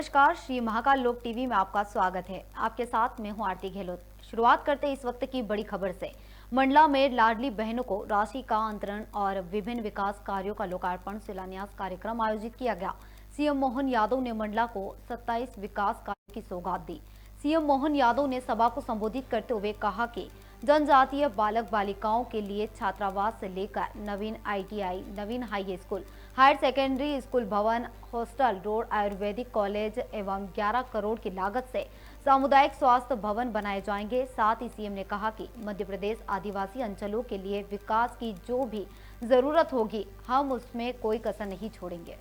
नमस्कार, श्री महाकाल लोक टीवी में आपका स्वागत है। आपके साथ मैं हूं आरती गहलोत। शुरुआत करते इस वक्त की बड़ी खबर से। मंडला में लाडली बहनों को राशि का अंतरण और विभिन्न विकास कार्यों का लोकार्पण शिलान्यास कार्यक्रम आयोजित किया गया। सीएम मोहन यादव ने मंडला को 27 विकास कार्यों की सौगात दी। सीएम मोहन यादव ने सभा को संबोधित करते हुए कहा कि जनजातीय बालक बालिकाओं के लिए छात्रावास से लेकर नवीन ITI, नवीन high school, higher secondary school भवन, हॉस्टल, रोड, आयुर्वेदिक कॉलेज एवं 11 करोड़ की लागत से सामुदायिक स्वास्थ्य भवन बनाए जाएंगे। साथ ही सीएम ने कहा कि मध्य प्रदेश आदिवासी अंचलों के लिए विकास की जो भी जरूरत होगी, हम उसमें कोई कसर नहीं छोड़ेंगे।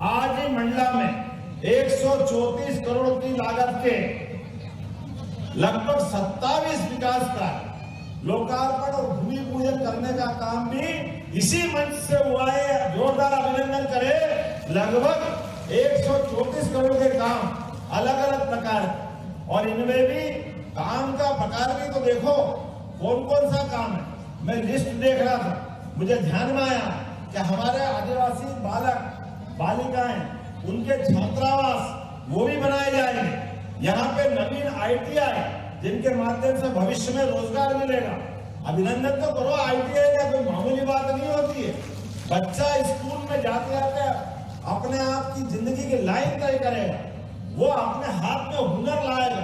आज ही मंडला में 134 करोड़ की लागत के लगभग 27 विकास का लोकार्पण और भूमि पूजन करने का काम भी इसी मंच से हुआ है। जोरदार अभिनंदन करें। लगभग 134 करोड़ के काम अलग अलग प्रकार, और इनमें भी काम का प्रकार भी तो देखो कौन कौन सा काम है। मैं लिस्ट देख रहा था, मुझे ध्यान में आया कि हमारे आदिवासी बालक बालिकाएं, उनके छात्रावास वो भी बनाए जाएंगे। यहाँ पे नवीन ITI, जिनके माध्यम से भविष्य में रोजगार मिलेगा। अभिनंदन तो करो, ITI का कोई मामूली बात नहीं होती है। बच्चा स्कूल में जाते जाते अपने आप की जिंदगी की लाइन तय करेगा, वो अपने हाथ में हुनर लाएगा,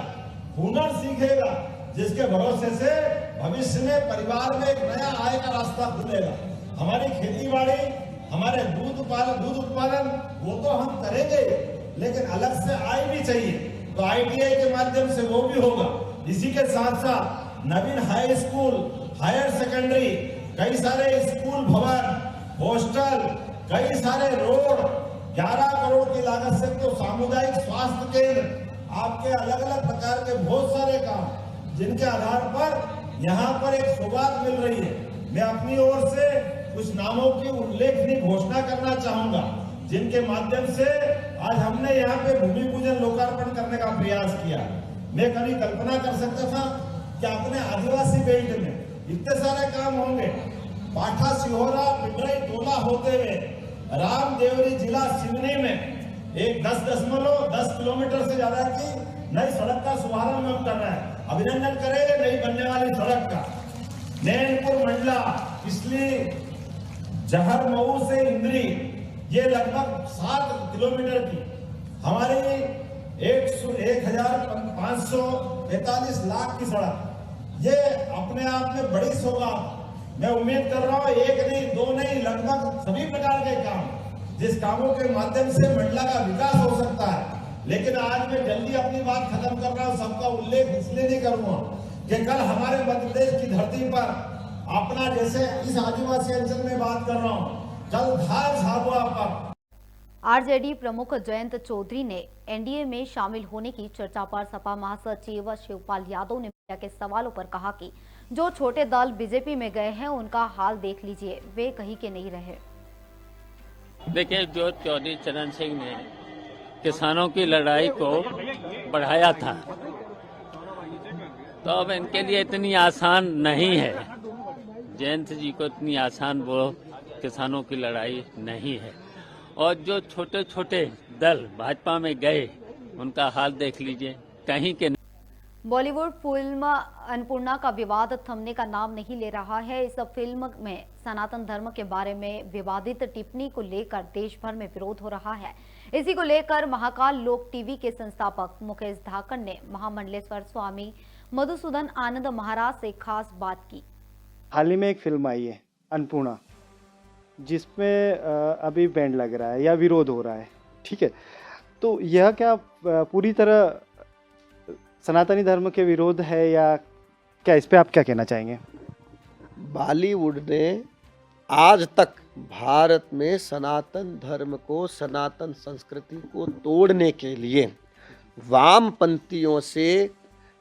हुनर सीखेगा, जिसके भरोसे से भविष्य में परिवार में एक नया आय का रास्ता खुलेगा। हमारी खेती बाड़ी, हमारे दूध उत्पादन वो तो हम करेंगे, लेकिन अलग से आय भी चाहिए, तो ITI के माध्यम से वो भी होगा। इसी के साथ साथ नवीन हाई स्कूल, हायर सेकेंडरी, कई सारे स्कूल भवन, हॉस्टल, कई सारे रोड, 11 करोड़ की लागत से तो सामुदायिक स्वास्थ्य केंद्र, आपके अलग अलग प्रकार के बहुत सारे काम, जिनके आधार पर यहाँ पर एक सौगात मिल रही है। मैं अपनी ओर से कुछ नामों की उल्लेखनीय घोषणा करना चाहूंगा, जिनके माध्यम से आज हमने यहाँ पे भूमि पूजन लोकार्पण करने का प्रयास किया। मैं कभी कल्पना कर सकता था कि अपने आदिवासी बेल्ट में इतने सारे काम होंगे। पाठा, सिहोरा, पिपराई, टोला होते हुए रामदेवरी जिला सिवनी में एक 10 किलोमीटर से ज्यादा की नई सड़क का शुभारंभ हम कर रहे हैं। अभिनंदन करेंगे नई बनने वाली सड़क का। नैनपुर मंडला, इसलिए जहर मऊ से इंद्री, ये लगभग 7 किलोमीटर की हमारी 1,545 लाख की सड़क, ये अपने आप में बड़ी सौगात। मैं उम्मीद कर रहा हूं एक नहीं, दो नहीं, लगभग सभी प्रकार के काम, जिस कामों के माध्यम से मंडला का विकास हो सकता है। लेकिन आज मैं जल्दी अपनी बात खत्म कर रहा हूं, सबका उल्लेख इसलिए नहीं करूंगा कि कल हमारे मध्य प्रदेश की धरती पर अपना, जैसे इस आदिवासी अंचल में बात कर रहा हूं, कल धार झाबुआ पर RJD प्रमुख जयंत चौधरी ने NDA में शामिल होने की चर्चा पर सपा महासचिव शिवपाल यादव ने मीडिया के सवालों पर कहा कि जो छोटे दल बीजेपी में गए हैं उनका हाल देख लीजिए, वे कहीं के नहीं रहे। देखिए, जो चौधरी चरण सिंह ने किसानों की लड़ाई को बढ़ाया था, तो अब इनके लिए इतनी आसान नहीं है। जयंत जी को इतनी आसान वो किसानों की लड़ाई नहीं है। और जो छोटे छोटे दल भाजपा में गए, उनका हाल देख लीजिए, कहीं के नहीं। बॉलीवुड फिल्म अन्नपूर्णा का विवाद थमने का नाम नहीं ले रहा है। इस फिल्म में सनातन धर्म के बारे में विवादित टिप्पणी को लेकर देश भर में विरोध हो रहा है। इसी को लेकर महाकाल लोक टीवी के संस्थापक मुकेश धाकड़ ने महामंडलेश्वर स्वामी मधुसूदन आनंद महाराज से खास बात की। हाल ही में एक फिल्म आई है अन्नपूर्णा, जिसमें अभी बैंड लग रहा है या विरोध हो रहा है, ठीक है। तो यह क्या पूरी तरह सनातनी धर्म के विरोध है या क्या? इस पे आप क्या कहना चाहेंगे? बॉलीवुड ने आज तक भारत में सनातन धर्म को, सनातन संस्कृति को तोड़ने के लिए वामपंथियों से,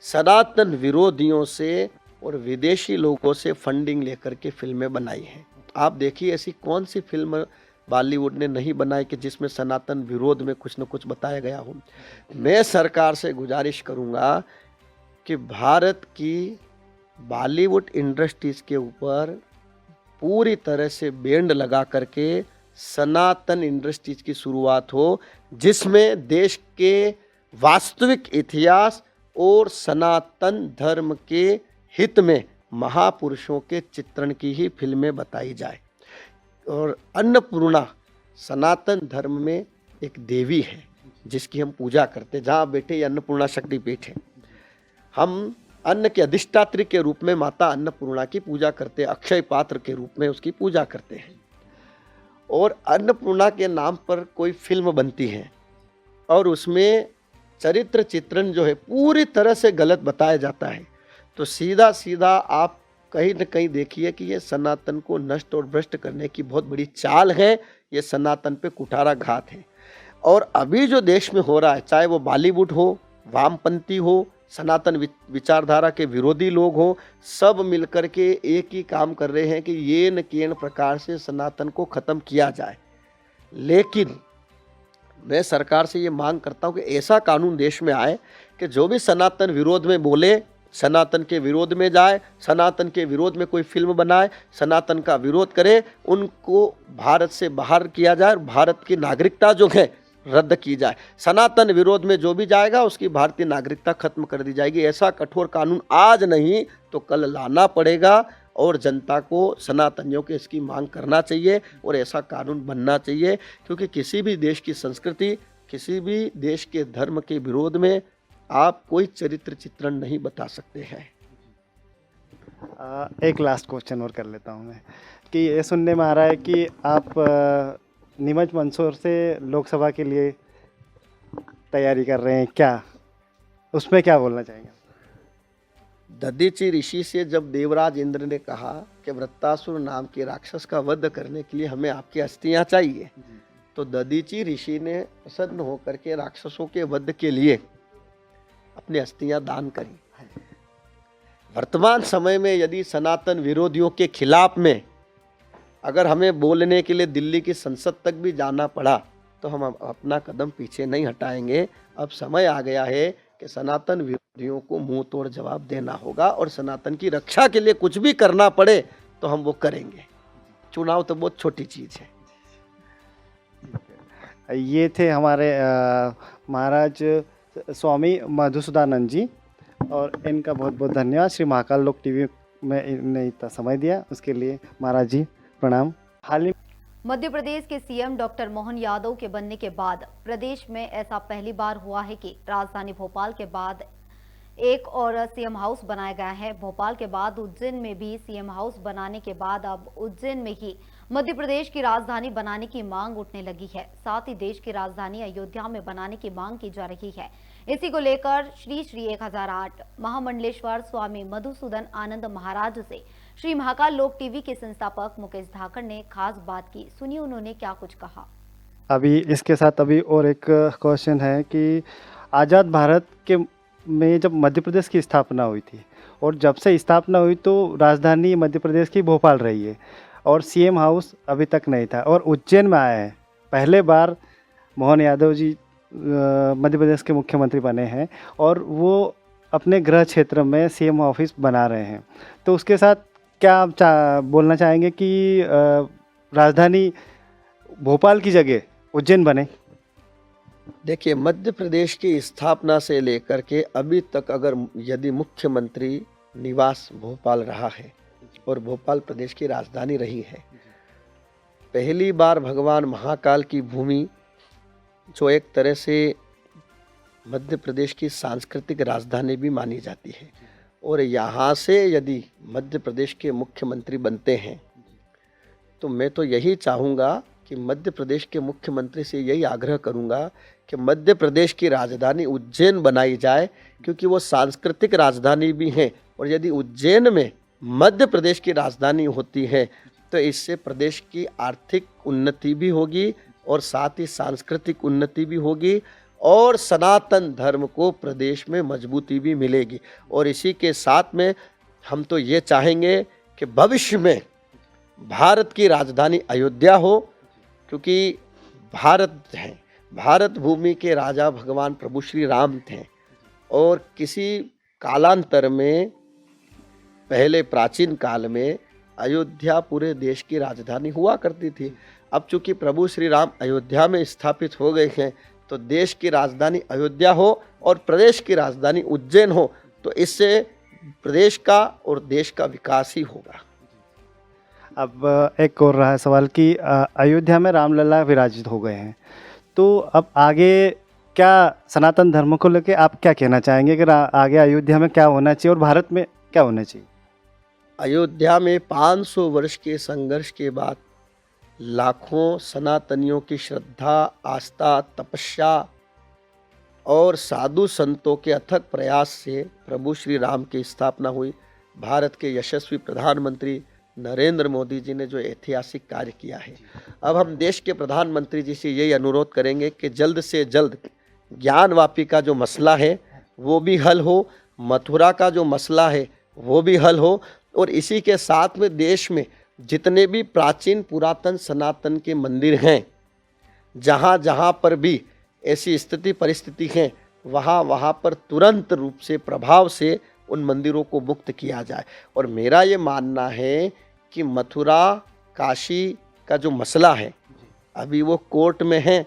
सनातन विरोधियों से और विदेशी लोगों से फंडिंग लेकर के फिल्में बनाई हैं। आप देखिए, ऐसी कौन सी फिल्म बॉलीवुड ने नहीं बनाई कि जिसमें सनातन विरोध में कुछ न कुछ बताया गया हो। मैं सरकार से गुजारिश करूंगा कि भारत की बॉलीवुड इंडस्ट्रीज के ऊपर पूरी तरह से बैंड लगा करके सनातन इंडस्ट्रीज की शुरुआत हो, जिसमें देश के वास्तविक इतिहास और सनातन धर्म के हित में महापुरुषों के चित्रण की ही फिल्में बताई जाए। और अन्नपूर्णा सनातन धर्म में एक देवी है जिसकी हम पूजा करते हैं। जहाँ बैठे ये अन्नपूर्णा शक्तिपीठ है, हम अन्न के अधिष्ठात्री के रूप में माता अन्नपूर्णा की पूजा करते हैं, अक्षय पात्र के रूप में उसकी पूजा करते हैं। और अन्नपूर्णा के नाम पर कोई फिल्म बनती है और उसमें चरित्र चित्रण जो है पूरी तरह से गलत बताया जाता है, तो सीधा सीधा आप कहीं न कहीं देखिए कि ये सनातन को नष्ट और भ्रष्ट करने की बहुत बड़ी चाल है, ये सनातन पे कुठाराघात है। और अभी जो देश में हो रहा है, चाहे वो बॉलीवुड हो, वामपंथी हो, सनातन विचारधारा के विरोधी लोग हो, सब मिलकर के एक ही काम कर रहे हैं कि ये न केन प्रकार से सनातन को ख़त्म किया जाए। लेकिन मैं सरकार से ये मांग करता हूँ कि ऐसा कानून देश में आए कि जो भी सनातन विरोध में बोले, सनातन के विरोध में जाए, सनातन के विरोध में कोई फिल्म बनाए, सनातन का विरोध करे, उनको भारत से बाहर किया जाए, भारत की नागरिकता जो है रद्द की जाए। सनातन विरोध में जो भी जाएगा उसकी भारतीय नागरिकता खत्म कर दी जाएगी। ऐसा कठोर कानून आज नहीं तो कल लाना पड़ेगा और जनता को, सनातनियों के इसकी मांग करना चाहिए और ऐसा कानून बनना चाहिए, क्योंकि किसी भी देश की संस्कृति, किसी भी देश के धर्म के विरोध में आप कोई चरित्र चित्रण नहीं बता सकते हैं। एक लास्ट क्वेश्चन और कर लेता हूँ मैं, कि ये सुनने में आ रहा है कि आप नीमच मंदसौर से लोकसभा के लिए तैयारी कर रहे हैं, क्या उसमें क्या बोलना चाहेंगे? दधीचि ऋषि से जब देवराज इंद्र ने कहा कि वृत्तासुर नाम के राक्षस का वध करने के लिए हमें आपकी अस्थियां चाहिए, तो दधीचि ऋषि ने प्रसन्न होकर के राक्षसों के वध के लिए अपनी अस्थियां दान करी। वर्तमान समय में यदि सनातन विरोधियों के खिलाफ में अगर हमें बोलने के लिए दिल्ली की संसद तक भी जाना पड़ा तो हम अपना कदम पीछे नहीं हटाएंगे। अब समय आ गया है कि सनातन विरोधियों को मुंह तोड़ जवाब देना होगा और सनातन की रक्षा के लिए कुछ भी करना पड़े तो हम वो करेंगे। चुनाव तो बहुत छोटी चीज़ है। ये थे हमारे महाराज स्वामी मधुसूदनानंद जी, और इनका बहुत बहुत धन्यवाद। श्री महाकाल लोक टीवी में इन्हें इतना समय दिया, उसके लिए महाराज जी प्रणाम। हाल ही मध्य प्रदेश के सीएम डॉक्टर मोहन यादव के बनने के बाद प्रदेश में ऐसा पहली बार हुआ है कि राजधानी भोपाल के बाद एक और सीएम हाउस बनाया गया है। भोपाल के बाद उज्जैन में भी सीएम हाउस बनाने के बाद अब उज्जैन में ही मध्य प्रदेश की राजधानी बनाने की मांग उठने लगी है। साथ ही देश की राजधानी अयोध्या में बनाने की मांग की जा रही है। इसी को लेकर श्री श्री 1008 महामंडलेश्वर स्वामी मधुसूदन आनंद महाराज से श्री महाकाल लोक टीवी के संस्थापक मुकेश धाकड़ ने खास बात की। सुनिए उन्होंने क्या कुछ कहा। अभी इसके साथ अभी और एक क्वेश्चन है कि आज़ाद भारत के में जब मध्य प्रदेश की स्थापना हुई थी, और जब से स्थापना हुई तो राजधानी मध्य प्रदेश की भोपाल रही है और सीएम हाउस अभी तक नहीं था, और उज्जैन में आया है। पहले बार मोहन यादव जी मध्य प्रदेश के मुख्यमंत्री बने हैं और वो अपने गृह क्षेत्र में सीएम ऑफिस बना रहे हैं। तो उसके साथ क्या आप बोलना चाहेंगे कि राजधानी भोपाल की जगह उज्जैन बने? देखिए, मध्य प्रदेश की स्थापना से लेकर के अभी तक अगर यदि मुख्यमंत्री निवास भोपाल रहा है और भोपाल प्रदेश की राजधानी रही है, पहली बार भगवान महाकाल की भूमि जो एक तरह से मध्य प्रदेश की सांस्कृतिक राजधानी भी मानी जाती है, और यहाँ से यदि मध्य प्रदेश के मुख्यमंत्री बनते हैं तो मैं तो यही चाहूँगा कि मध्य प्रदेश के मुख्यमंत्री से यही आग्रह करूँगा कि मध्य प्रदेश की राजधानी उज्जैन बनाई जाए, क्योंकि वो सांस्कृतिक राजधानी भी है। और यदि उज्जैन में मध्य प्रदेश की राजधानी होती है तो इससे प्रदेश की आर्थिक उन्नति भी होगी और साथ ही सांस्कृतिक उन्नति भी होगी और सनातन धर्म को प्रदेश में मजबूती भी मिलेगी। और इसी के साथ में हम तो ये चाहेंगे कि भविष्य में भारत की राजधानी अयोध्या हो, क्योंकि भारत है, भारत भूमि के राजा भगवान प्रभु श्री राम थे, और किसी कालांतर में पहले प्राचीन काल में अयोध्या पूरे देश की राजधानी हुआ करती थी। अब चूंकि प्रभु श्री राम अयोध्या में स्थापित हो गए हैं, तो देश की राजधानी अयोध्या हो और प्रदेश की राजधानी उज्जैन हो, तो इससे प्रदेश का और देश का विकास ही होगा। अब एक और रहा सवाल कि अयोध्या में रामलला विराजित हो गए हैं, तो अब आगे क्या सनातन धर्म को लेके आप क्या कहना चाहेंगे कि आगे अयोध्या में क्या होना चाहिए और भारत में क्या होना चाहिए? अयोध्या में 500 वर्ष के संघर्ष के बाद लाखों सनातनियों की श्रद्धा, आस्था, तपस्या और साधु संतों के अथक प्रयास से प्रभु श्री राम की स्थापना हुई। भारत के यशस्वी प्रधानमंत्री नरेंद्र मोदी जी ने जो ऐतिहासिक कार्य किया है, अब हम देश के प्रधानमंत्री जी से यही अनुरोध करेंगे कि जल्द से जल्द ज्ञानवापी का जो मसला है वो भी हल हो, मथुरा का जो मसला है वो भी हल हो, और इसी के साथ में देश में जितने भी प्राचीन पुरातन सनातन के मंदिर हैं, जहाँ जहाँ पर भी ऐसी स्थिति परिस्थिति है, वहाँ पर तुरंत रूप से प्रभाव से उन मंदिरों को मुक्त किया जाए। और मेरा ये मानना है कि मथुरा काशी का जो मसला है अभी वो कोर्ट में है,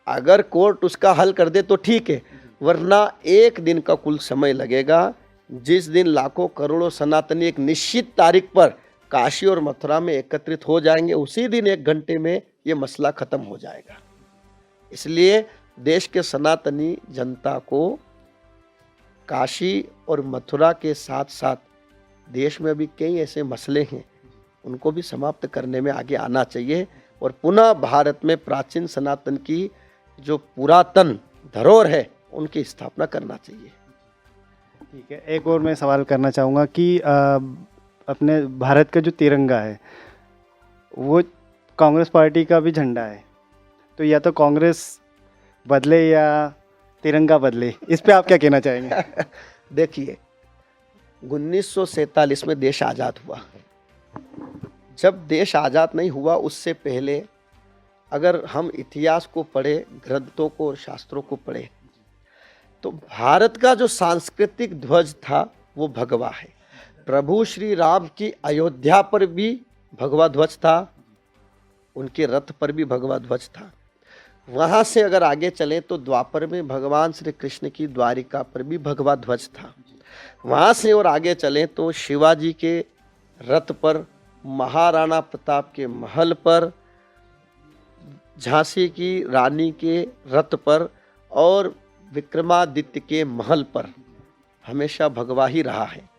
अगर कोर्ट उसका हल कर दे तो ठीक है, वरना एक दिन का कुल समय लगेगा। जिस दिन लाखों करोड़ों सनातनी एक निश्चित तारीख पर काशी और मथुरा में एकत्रित हो जाएंगे, उसी दिन 1 घंटे में ये मसला खत्म हो जाएगा। इसलिए देश के सनातनी जनता को काशी और मथुरा के साथ साथ देश में भी कई ऐसे मसले हैं, उनको भी समाप्त करने में आगे आना चाहिए और पुनः भारत में प्राचीन सनातन की जो पुरातन धरोहर है उनकी स्थापना करना चाहिए। ठीक है, एक और मैं सवाल करना चाहूँगा कि अपने भारत का जो तिरंगा है वो कांग्रेस पार्टी का भी झंडा है, तो या तो कांग्रेस बदले या तिरंगा बदले, इस पे आप क्या कहना चाहेंगे? देखिए, 1947 में देश आज़ाद हुआ। जब देश आज़ाद नहीं हुआ उससे पहले अगर हम इतिहास को पढ़े, ग्रंथों को और शास्त्रों को पढ़े, तो भारत का जो सांस्कृतिक ध्वज था वो भगवा है। प्रभु श्री राम की अयोध्या पर भी भगवा ध्वज था, उनके रथ पर भी भगवा ध्वज था। वहाँ से अगर आगे चले तो द्वापर में भगवान श्री कृष्ण की द्वारिका पर भी भगवा ध्वज था। वहाँ से और आगे चले तो शिवाजी के रथ पर, महाराणा प्रताप के महल पर, झांसी की रानी के रथ पर और विक्रमादित्य के महल पर हमेशा भगवा ही रहा है।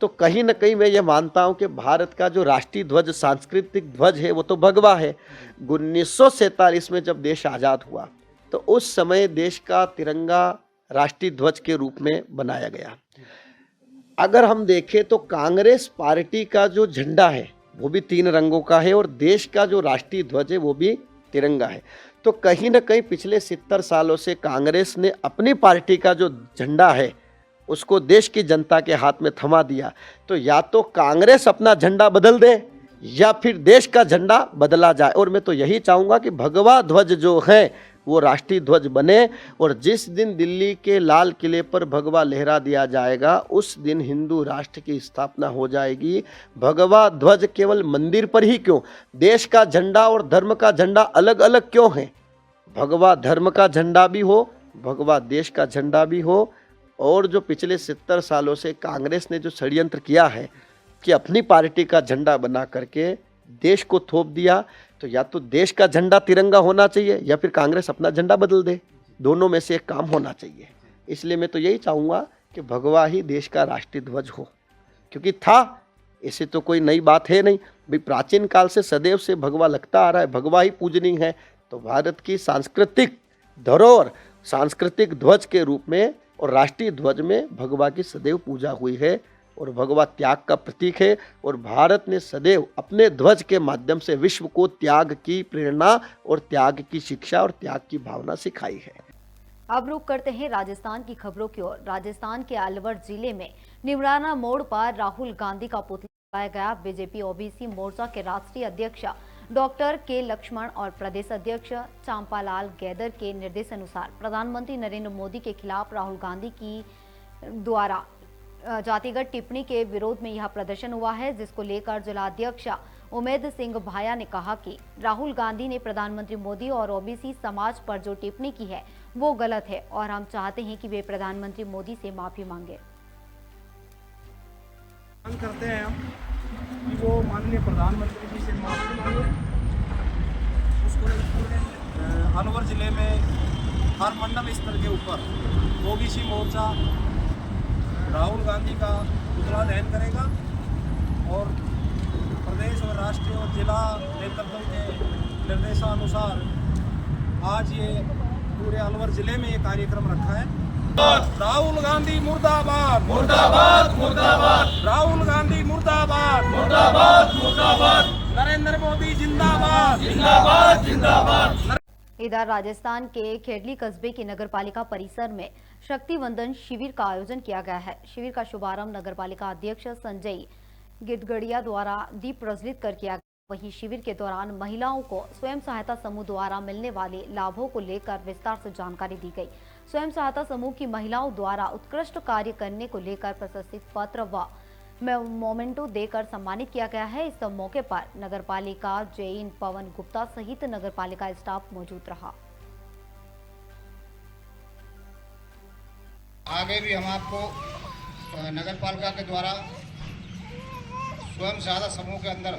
तो कहीं न कहीं मैं ये मानता हूँ कि भारत का जो राष्ट्रीय ध्वज, सांस्कृतिक ध्वज है वो तो भगवा है। 1947 में जब देश आज़ाद हुआ तो उस समय देश का तिरंगा राष्ट्रीय ध्वज के रूप में बनाया गया। अगर हम देखें तो कांग्रेस पार्टी का जो झंडा है वो भी 3 रंगों का है और देश का जो राष्ट्रीय ध्वज है वो भी तिरंगा है। तो कहीं न कहीं पिछले 70 सालों से कांग्रेस ने अपनी पार्टी का जो झंडा है उसको देश की जनता के हाथ में थमा दिया। तो या तो कांग्रेस अपना झंडा बदल दे या फिर देश का झंडा बदला जाए। और मैं तो यही चाहूँगा कि भगवा ध्वज जो है वो राष्ट्रीय ध्वज बने और जिस दिन दिल्ली के लाल किले पर भगवा लहरा दिया जाएगा उस दिन हिंदू राष्ट्र की स्थापना हो जाएगी। भगवा ध्वज केवल मंदिर पर ही क्यों, देश का झंडा और धर्म का झंडा अलग अलग क्यों है? भगवा धर्म का झंडा भी हो, भगवा देश का झंडा भी हो। और जो पिछले 70 सालों से कांग्रेस ने जो षड्यंत्र किया है कि अपनी पार्टी का झंडा बना करके देश को थोप दिया, तो या तो देश का झंडा तिरंगा होना चाहिए या फिर कांग्रेस अपना झंडा बदल दे, दोनों में से एक काम होना चाहिए। इसलिए मैं तो यही चाहूँगा कि भगवा ही देश का राष्ट्रीय ध्वज हो, क्योंकि था, ऐसे तो कोई नई बात है नहीं भाई, प्राचीन काल से सदैव से भगवा लगता आ रहा है, भगवा ही पूजनीय है। तो भारत की सांस्कृतिक धरोहर, सांस्कृतिक ध्वज के रूप में और राष्ट्रीय ध्वज में भगवा की सदैव पूजा हुई है और भगवा त्याग का प्रतीक है। और भारत ने सदैव अपने ध्वज के माध्यम से विश्व को त्याग की प्रेरणा और त्याग की शिक्षा और त्याग की भावना सिखाई है। अब रुक करते हैं राजस्थान की खबरों की ओर। राजस्थान के अलवर जिले में निमराना मोड़ पर राहुल गांधी का पुतला लगाया गया। बीजेपी ओबीसी मोर्चा के राष्ट्रीय अध्यक्ष डॉक्टर के लक्ष्मण और प्रदेश अध्यक्ष चांपालाल गैदर के निर्देशानुसार प्रधानमंत्री नरेंद्र मोदी के खिलाफ राहुल गांधी की द्वारा जातिगत टिप्पणी के विरोध में यह प्रदर्शन हुआ है, जिसको लेकर जिलाध्यक्ष उमेद सिंह भाया ने कहा कि राहुल गांधी ने प्रधानमंत्री मोदी और ओबीसी समाज पर जो टिप्पणी की है वो गलत है और हम चाहते हैं कि वे प्रधानमंत्री मोदी से माफी मांगे। मांग करते हैं हम कि वो माननीय प्रधानमंत्री जी से माफी मांगे। उसको अलवर जिले में हर मंडल स्तर के ऊपर ओबीसी मोर्चा राहुल गांधी का पुतला दहन करेगा और प्रदेश और राष्ट्रीय और जिला नेतृत्व के निर्देशानुसार आज ये पूरे अलवर जिले में ये कार्यक्रम रखा है। राहुल गांधी मुर्दाबाद मुर्दाबाद मुर्दाबाद, राहुल गांधी मुर्दाबाद मुर्दाबाद मुर्दाबाद, नरेंद्र मोदी जिंदाबाद जिंदाबाद जिंदाबाद। इधर राजस्थान के खेडली कस्बे की नगरपालिका परिसर में शक्ति वंदन शिविर का आयोजन किया गया है। शिविर का शुभारंभ नगरपालिका अध्यक्ष संजय गिडगड़िया द्वारा दीप प्रज्वलित कर किया गया। वहीं शिविर के दौरान महिलाओं को स्वयं सहायता समूह द्वारा मिलने वाले लाभों को लेकर विस्तार से जानकारी दी गई। स्वयं सहायता समूह की महिलाओं द्वारा उत्कृष्ट कार्य करने को लेकर प्रशस्ति पत्र व मोमेंटो देकर सम्मानित किया गया है। इस मौके पर नगरपालिका जैन पवन गुप्ता सहित नगरपालिका स्टाफ मौजूद रहा। आगे भी हम आपको नगरपालिका के द्वारा स्वयं सहायता समूह के अंदर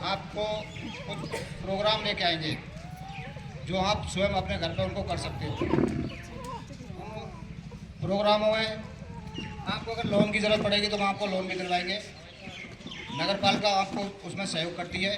आपको कुछ प्रोग्राम लेके आएंगे जो आप स्वयं अपने घर पर उनको कर सकते हो। प्रोग्रामों में आपको अगर लोन की ज़रूरत पड़ेगी तो हम आपको लोन भी दिलवाएंगे। नगरपालिका आपको उसमें सहयोग करती है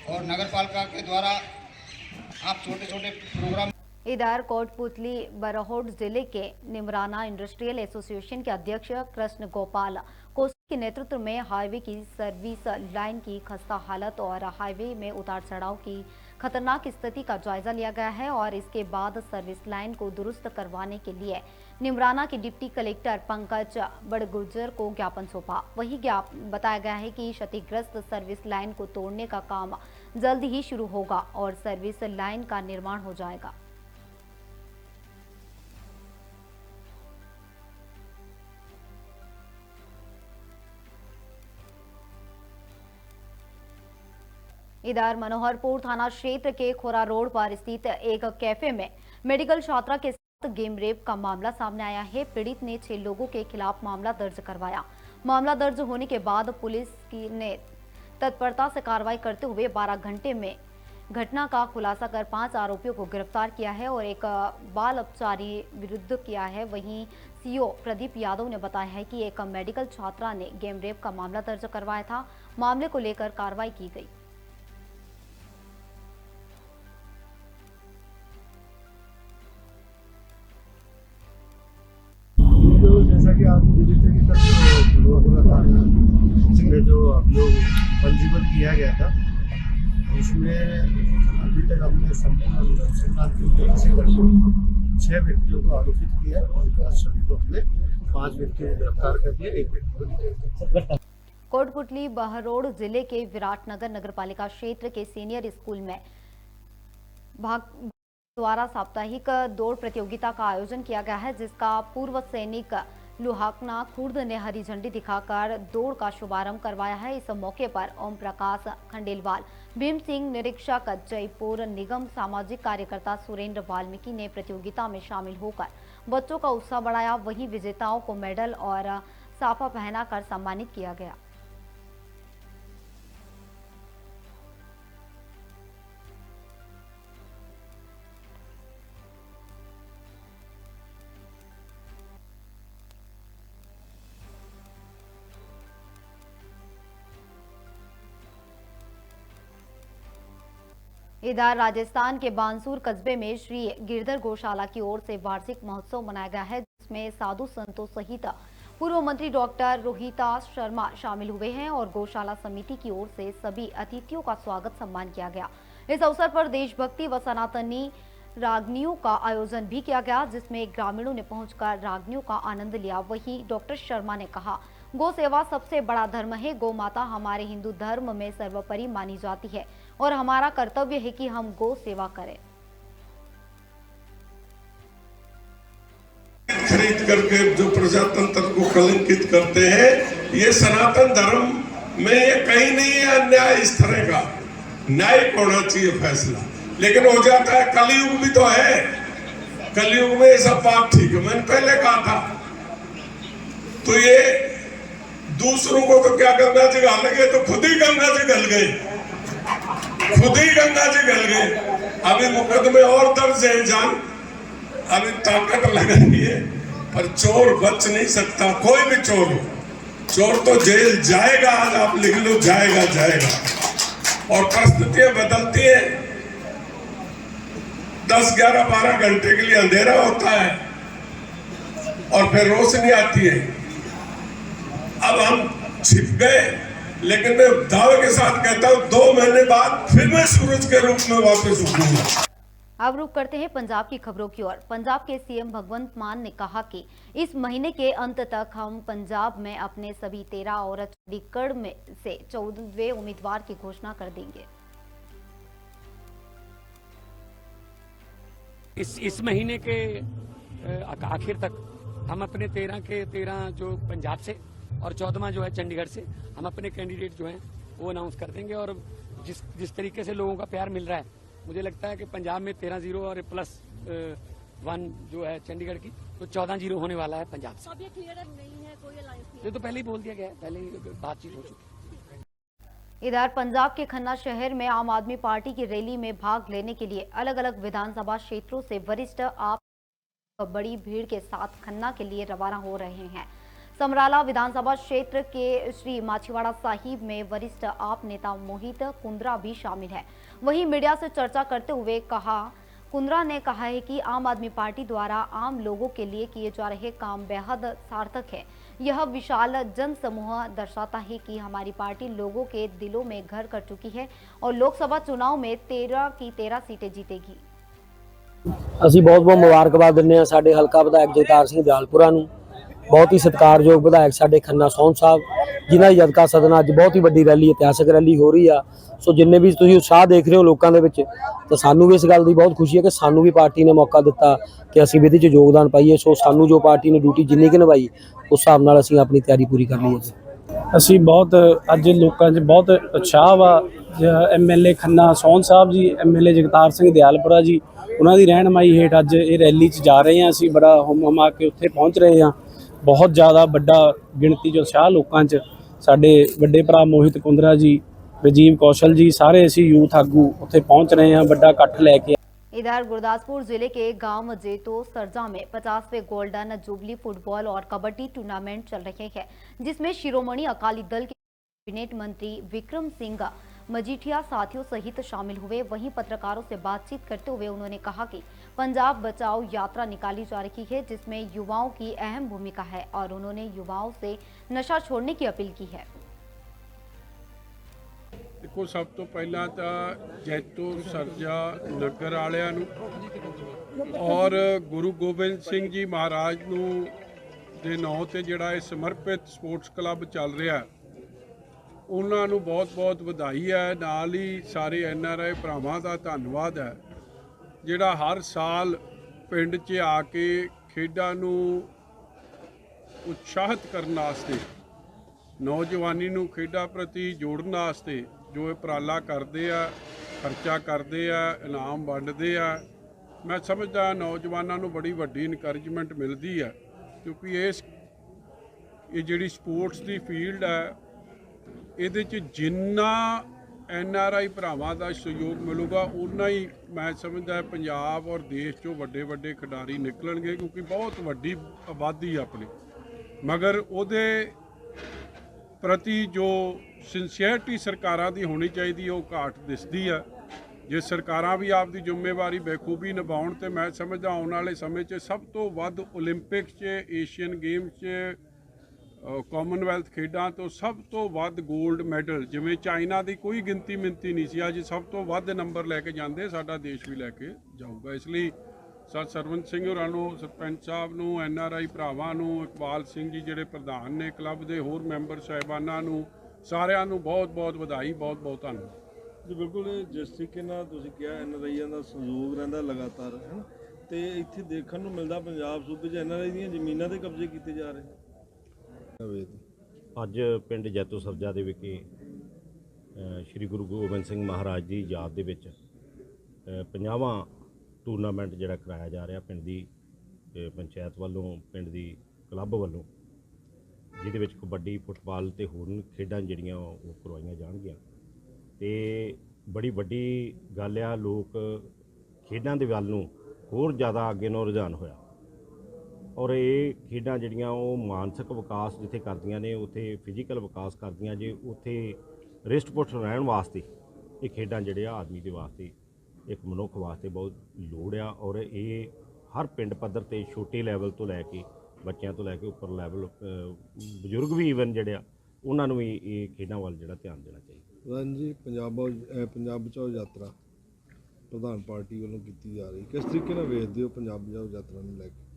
और नगरपालिका के द्वारा आप छोटे छोटे प्रोग्राम। इधर कोटपुतली बरहोट जिले के निमराना इंडस्ट्रियल एसोसिएशन के अध्यक्ष कृष्ण गोपाल कोसी के नेतृत्व में हाईवे की सर्विस लाइन की खस्ता हालत और हाईवे में उतार चढ़ाव की खतरनाक स्थिति का जायजा लिया गया है और इसके बाद सर्विस लाइन को दुरुस्त करवाने के लिए निमराना के डिप्टी कलेक्टर पंकज बड़गुजर को ज्ञापन सौंपा। वही बताया गया है कि क्षतिग्रस्त सर्विस लाइन को तोड़ने का काम जल्द ही शुरू होगा और सर्विस लाइन का निर्माण हो जाएगा। इधर मनोहरपुर थाना क्षेत्र के खोरा रोड पर स्थित एक कैफे में मेडिकल छात्रा के साथ गेम रेप का मामला सामने आया है। पीड़ित ने 6 लोगों के खिलाफ मामला दर्ज करवाया। मामला दर्ज होने के बाद पुलिस ने तत्परता से कार्रवाई करते हुए 12 घंटे में घटना का खुलासा कर 5 आरोपियों को गिरफ्तार किया है और एक बाल अपचारी विरुद्ध किया है। वहीं सीओ प्रदीप यादव ने बताया है कि एक मेडिकल छात्रा ने गेम रेप का मामला दर्ज करवाया था। मामले को लेकर कार्रवाई की गई। जैसा कि आप इसमें जो अभियोग पंजीबद्ध किया गया था उसमें अभी तक हमने संपूर्ण अनुसंधान के 6 व्यक्तियों को आरोपित किया और सभी को हमने 5 व्यक्तियों को गिरफ्तार कर दिया, 1 व्यक्ति को। कोटपुतली बहरोड जिले के विराटनगर नगरपालिका क्षेत्र के सीनियर स्कूल में द्वारा साप्ताहिक दौड़ प्रतियोगिता का आयोजन किया गया है, जिसका पूर्व सैनिक लुहाकना खुर्द ने हरी झंडी दिखाकर दौड़ का शुभारंभ करवाया है। इस मौके पर ओम प्रकाश खंडेलवाल, भीम सिंह निरीक्षक जयपुर निगम, सामाजिक कार्यकर्ता सुरेंद्र वाल्मीकि ने प्रतियोगिता में शामिल होकर बच्चों का उत्साह बढ़ाया। वहीं विजेताओं को मेडल और साफा पहनाकर सम्मानित किया गया। इधर राजस्थान के बानसूर कस्बे में श्री गिरधर गौशाला की ओर से वार्षिक महोत्सव मनाया गया है, जिसमें साधु संतों सहित पूर्व मंत्री डॉक्टर रोहितास शर्मा शामिल हुए हैं और गौशाला समिति की ओर से सभी अतिथियों का स्वागत सम्मान किया गया। इस अवसर पर देशभक्ति व सनातनी रागनियों का आयोजन भी किया गया, जिसमें ग्रामीणों ने पहुंचकर रागनियों का आनंद लिया। वहीं डॉक्टर शर्मा ने कहा, गौ सेवा सबसे बड़ा धर्म है। गौ माता हमारे हिंदू धर्म में सर्वोपरि मानी जाती है और हमारा कर्तव्य है कि हम गौ सेवा करें। खरीद करके जो प्रजातंत्र को कलंकित करते हैं, ये सनातन धर्म मैं ये कहीं नहीं है अन्याय इस तरह का, न्यायिक होना चाहिए फैसला, लेकिन हो जाता है। कलयुग भी तो है, कलयुग में ये सब बात ठीक है, मैंने पहले कहा था। तो ये दूसरों को तो क्या गंगा जी घाल गए, तो खुद ही गंगा जी गल गए, खुद ही गंगा जी गल गए। अभी मुकदमे और दर्ज है जान, अभी ताकत लगानी है, पर चोर बच नहीं सकता, कोई भी चोर हो। चोर तो जेल जाएगा, आज आप लिख लो, जाएगा जाएगा। और परिस्थितियां बदलती हैं, 10, 11, 12 घंटे के लिए अंधेरा होता है और फिर रोशनी आती है। अब हम छिप गए, लेकिन मैं दावे के साथ कहता हूं 2 महीने बाद फिर मैं सूरज के रूप में वापस उठूंगा। अब रुक करते हैं पंजाब की खबरों की ओर। पंजाब के सीएम भगवंत मान ने कहा कि इस महीने के अंत तक हम पंजाब में अपने सभी 13 और चंडीगढ़ में से 14वें उम्मीदवार की घोषणा कर देंगे। इस महीने के आखिर तक हम अपने 13 के 13 जो पंजाब से और 14वां जो है चंडीगढ़ से, हम अपने कैंडिडेट जो हैं वो अनाउंस कर देंगे। और जिस तरीके से लोगों का प्यार मिल रहा है, मुझे लगता है कि पंजाब में 13-0 और +1 जो है चंडीगढ़ की, तो 14-0 होने वाला है पंजाब से। अब ये क्लियर नहीं है, कोई अलायंस ये तो पहले ही बोल दिया गया है, पहले ही बातचीत हो चुकी है। इधर पंजाब के खन्ना शहर में आम आदमी पार्टी की रैली में भाग लेने के लिए अलग अलग विधानसभा क्षेत्रों से वरिष्ठ आप बड़ी भीड़ के साथ खन्ना के लिए रवाना हो रहे हैं। समराला विधानसभा क्षेत्र के श्री माछीवाड़ा साहिब में वरिष्ठ आप नेता मोहित कुंद्रा भी शामिल है। वहीं मीडिया से चर्चा करते हुए कुंद्रा ने कहा है कि आम आदमी पार्टी द्वारा आम लोगों के लिए किए जा रहे काम बेहद सार्थक है। यह विशाल जन समूह दर्शाता है कि हमारी पार्टी लोगों के दिलों में घर कर चुकी है और लोकसभा चुनाव में 13 की 13 सीटें जीतेगी। ਅਸੀਂ ਬਹੁਤ ਮੁਬਾਰਕਬਾਦ ਦਿੰਦੇ ਹਾਂ ਸਾਡੇ ਹਲਕਾ ਵਿਧਾਇਕ ਜਗਤਾਰ ਸਿੰਘ ਦਿਆਲਪੁਰਾ ਨੂੰ। ਬਹੁਤ ਹੀ ਸਤਿਕਾਰਯੋਗ ਵਿਧਾਇਕ ਸਾਡੇ ਖੰਨਾ ਸੋਹਣ ਸਾਹਿਬ, ਜਿਨ੍ਹਾਂ ਦੀ ਜਦਕਾ ਸਦਨ ਅੱਜ ਬਹੁਤ ਹੀ ਵੱਡੀ ਰੈਲੀ, ਇਤਿਹਾਸਕ ਰੈਲੀ ਹੋ ਰਹੀ ਆ। ਸੋ ਜਿੰਨੇ ਵੀ ਤੁਸੀਂ ਉਤਸ਼ਾਹ ਦੇਖ ਰਹੇ ਹੋ ਲੋਕਾਂ ਦੇ ਵਿੱਚ, ਤਾਂ ਸਾਨੂੰ ਵੀ ਇਸ ਗੱਲ ਦੀ ਬਹੁਤ ਖੁਸ਼ੀ ਹੈ ਕਿ ਸਾਨੂੰ ਵੀ ਪਾਰਟੀ ਨੇ ਮੌਕਾ ਦਿੱਤਾ ਕਿ ਅਸੀਂ ਵੀ ਇਹਦੇ 'ਚ ਯੋਗਦਾਨ ਪਾਈਏ। ਸੋ ਸਾਨੂੰ ਜੋ ਪਾਰਟੀ ਨੇ ਡਿਊਟੀ ਜਿੰਨੀ ਕਿ ਨਿਭਾਈ, ਉਸ ਹਿਸਾਬ ਨਾਲ ਅਸੀਂ ਆਪਣੀ ਤਿਆਰੀ ਪੂਰੀ ਕਰ ਲਈ ਹੈ। ਅਸੀਂ ਬਹੁਤ ਅੱਜ ਲੋਕਾਂ 'ਚ ਬਹੁਤ ਉਤਸ਼ਾਹ ਵਾ। MLA ਖੰਨਾ ਸੋਹਣ ਸਾਹਿਬ ਜੀ, MLA ਜਗਤਾਰ ਸਿੰਘ ਦਿਆਲਪੁਰਾ ਜੀ, ਉਹਨਾਂ ਦੀ ਰਹਿਨਮਾਈ ਹੇਠ ਅੱਜ ਇਹ ਰੈਲੀ 'ਚ ਜਾ ਰਹੇ ਹਾਂ। ਅਸੀਂ ਬੜਾ ਹੁਮ-ਹੁਮਾ ਕੇ ਉੱਥੇ ਪਹੁੰਚ ਰਹੇ ਹਾਂ। ਬਹੁਤ ਜ਼ਿਆਦਾ ਵੱਡਾ ਗਿਣਤੀ 'ਚ ਉਤਸ਼ਾਹ ਲੋਕਾਂ 'ਚ। ਸਾਡੇ ਵੱਡੇ ਭਰਾ ਮੋਹਿਤ ਕੁੰਦਰਾ ਜੀ, राजीव कौशल जी, सारे असी यूथ आगू उत्थे पहुंच रहे हैं बड़ा इकट्ठ लैके। इधर गुरदासपुर जिले के गांव जेतो सरजा में 50वें गोल्डन जुबली फुटबॉल और कबड्डी टूर्नामेंट चल रहे हैं, जिसमें शिरोमणि अकाली दल के कैबिनेट मंत्री विक्रम सिंह मजीठिया साथियों सहित शामिल हुए। वहीं पत्रकारों से बातचीत करते हुए उन्होंने कहा कि पंजाब बचाओ यात्रा निकाली जा रही है, जिसमें युवाओं की अहम भूमिका है और उन्होंने युवाओं से नशा छोड़ने की अपील की है। देखो, सब तो पहला तो जैतो सरजा नगर वालियां नूं और गुरु गोबिंद सिंह जी महाराज नूं दे नां ते जिहड़ा इह समर्पित स्पोर्ट्स क्लब चल रहा है, उन्हां नूं बहुत बहुत वधाई है। नाल ही सारे NRI भरावां दा धन्नवाद है जिहड़ा हर साल पिंड 'च आके खेडां नूं उत्साहित करन वास्ते, नौजवानी नूं खेडां प्रति जोड़न वास्ते जो उपराला करते आ, खर्चा करते आ, इनाम वंडते आ। मैं समझदा नौजवानों को बड़ी वड्डी इनकरेजमेंट मिलती है, क्योंकि ये जिहड़ी स्पोर्ट्स की फील्ड है, ये जिन्ना NRI भरावां दा सहयोग मिलूगा, उन्ना ही मैं समझदा पंजाब और देश चों वड्डे वड्डे खिडारी निकलणगे, क्योंकि बहुत वड्डी आबादी अपनी, मगर उहदे प्रति जो सिंसीयरिटी सरकारां दी होनी चाहिए वो घाट दिसदी है। जे सरकारां भी आपकी जिम्मेवारी बेखूबी निभाउण ते मैं समझदा आउण वाले समय 'च सब तो वध ओलंपिक्स 'च, एशियन गेम्स 'च, कॉमनवैल्थ खेडां तो सब तो वध गोल्ड मैडल, जिवें चाइना की कोई गिनती मिनती नहीं सी, अज सब तो वध नंबर लैके जाते, साडा देश भी लैके जाऊगा। इसलिए सर सरवंत सिंह होरां नूं, सरपंच साहब नूं, NRI भरावां नूं, इकबाल सिंह जी जिहड़े प्रधान ने क्लब के होर मैंबर साहिबानां नूं, सारिਆਂ ਨੂੰ बहुत बहुत ਵਧਾਈ, बहुत बहुत ਧੰਨਵਾਦ जी। बिल्कुल जिस तरीके ਨਾਲ ਤੁਸੀਂ ਕਿਹਾ NRI ਦਾ ਸਹਿਯੋਗ ਰਹਿੰਦਾ ਲਗਾਤਾਰ, ਹੈ ਨਾ, ਤੇ ਇੱਥੇ ਦੇਖਣ ਨੂੰ ਮਿਲਦਾ ਪੰਜਾਬ ਸੂਬੇ 'ਚ NRI ਦੀਆਂ ਜ਼ਮੀਨਾਂ ਦੇ ਕਬਜ਼ੇ ਕੀਤੇ ਜਾ ਰਹੇ। ਅੱਜ ਪਿੰਡ ਜੈਤੋ ਸਰਜਾ ਦੇ ਵਿਖੇ ਸ਼੍ਰੀ ਗੁਰੂ ਗੋਬਿੰਦ ਸਿੰਘ ਮਹਾਰਾਜ ਦੀ ਯਾਦ ਦੇ ਵਿੱਚ 50ਵਾਂ ਟੂਰਨਾਮੈਂਟ ਜਿਹੜਾ ਕਰਾਇਆ ਜਾ ਰਿਹਾ ਪਿੰਡ ਦੀ ਪੰਚਾਇਤ ਵੱਲੋਂ, ਪਿੰਡ ਦੀ ਕਲੱਬ ਵੱਲੋਂ, ਜਿਹਦੇ ਵਿੱਚ ਕਬੱਡੀ, ਫੁੱਟਬਾਲ ਤੇ ਹੋਰ ਖੇਡਾਂ ਜਿਹੜੀਆਂ ਉਹ ਕਰਵਾਈਆਂ ਜਾਣਗੀਆਂ। ਤੇ ਬੜੀ ਵੱਡੀ ਗੱਲ ਆ, ਲੋਕ ਖੇਡਾਂ ਦੇ ਵੱਲ ਨੂੰ ਹੋਰ ਜ਼ਿਆਦਾ ਅੱਗੇ ਨੂੰ ਰੁਝਾਨ ਹੋਇਆ ਔਰ ਇਹ ਖੇਡਾਂ ਜਿਹੜੀਆਂ ਉਹ ਮਾਨਸਿਕ ਵਿਕਾਸ ਜਿੱਥੇ ਕਰਦੀਆਂ ਨੇ ਉੱਥੇ ਫਿਜ਼ੀਕਲ ਵਿਕਾਸ ਕਰਦੀਆਂ ਜੇ, ਉੱਥੇ ਰਿਸ਼ਟ ਪੁਸ਼ਟ ਰਹਿਣ ਵਾਸਤੇ ਇਹ ਖੇਡਾਂ ਜਿਹੜੇ ਆ ਆਦਮੀ ਦੇ ਵਾਸਤੇ, ਇੱਕ ਮਨੁੱਖ ਵਾਸਤੇ ਬਹੁਤ ਲੋੜ ਆ। ਔਰ ਇਹ ਹਰ ਪਿੰਡ ਪੱਧਰ ਤੇ ਛੋਟੇ ਲੈਵਲ ਤੋਂ ਲੈ ਕੇ ਬੱਚਿਆਂ ਤੋਂ ਲੈ ਕੇ ਉੱਪਰ ਲੈਵਲ, ਬਜ਼ੁਰਗ ਵੀ ਈਵਨ ਜਿਹੜੇ ਆ ਉਹਨਾਂ ਨੂੰ ਵੀ ਇਹ ਖੇਡਾਂ ਵੱਲ ਜਿਹੜਾ ਧਿਆਨ ਦੇਣਾ ਚਾਹੀਦਾ। ਹਾਂਜੀ, ਪੰਜਾਬ ਬਚਾਓ ਯਾਤਰਾ ਪ੍ਰਧਾਨ ਪਾਰਟੀ ਵੱਲੋਂ ਕੀਤੀ ਜਾ ਰਹੀ, ਕਿਸ ਤਰੀਕੇ ਨਾਲ ਵੇਖਦੇ ਹੋ ਪੰਜਾਬ ਬਚਾਓ ਯਾਤਰਾ ਨੂੰ ਲੈ ਕੇ?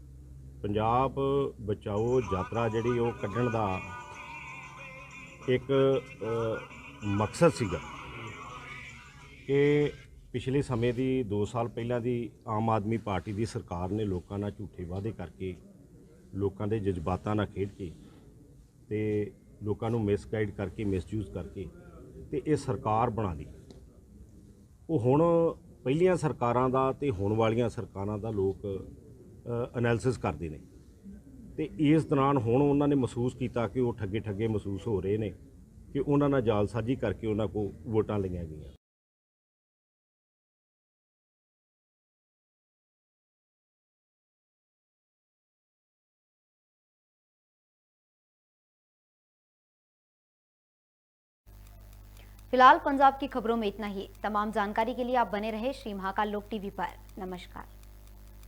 ਪੰਜਾਬ ਬਚਾਓ ਯਾਤਰਾ ਜਿਹੜੀ ਉਹ ਕੱਢਣ ਦਾ ਇੱਕ ਮਕਸਦ ਸੀਗਾ ਕਿ ਪਿਛਲੇ ਸਮੇਂ ਦੀ 2 ਸਾਲ ਪਹਿਲਾਂ ਦੀ ਆਮ ਆਦਮੀ ਪਾਰਟੀ ਦੀ ਸਰਕਾਰ ਨੇ ਲੋਕਾਂ ਨਾਲ ਝੂਠੇ ਵਾਅਦੇ ਕਰਕੇ, ਲੋਕਾਂ ਦੇ ਜਜ਼ਬਾਤਾਂ ਨਾਲ ਖੇਡ ਕੇ ਤੇ ਲੋਕਾਂ ਨੂੰ ਮਿਸਗਾਈਡ ਕਰਕੇ, ਮਿਸਯੂਜ਼ ਕਰਕੇ ਤੇ ਇਹ ਸਰਕਾਰ ਬਣਾ ਲਈ। ਉਹ ਹੁਣ ਪਹਿਲੀਆਂ ਸਰਕਾਰਾਂ ਦਾ ਤੇ ਹੁਣ ਵਾਲੀਆਂ ਸਰਕਾਰਾਂ ਦਾ ਲੋਕ ਐਨਾਲਿਸਿਸ ਕਰਦੇ ਨੇ ਤੇ ਇਸ ਦੌਰਾਨ ਹੁਣ ਉਹਨਾਂ ਨੇ ਮਹਿਸੂਸ ਕੀਤਾ ਕਿ ਉਹ ਠੱਗੇ ਮਹਿਸੂਸ ਹੋ ਰਹੇ ਨੇ ਕਿ ਉਹਨਾਂ ਨਾਲ ਜਾਲਸਾਜ਼ੀ ਕਰਕੇ ਉਹਨਾਂ ਕੋਲ ਵੋਟਾਂ ਲਈਆਂ ਗਈਆਂ। फिलहाल पंजाब की खबरों में इतना ही। तमाम जानकारी के लिए आप बने रहे श्री महाकाल लोक टीवी पर। नमस्कार।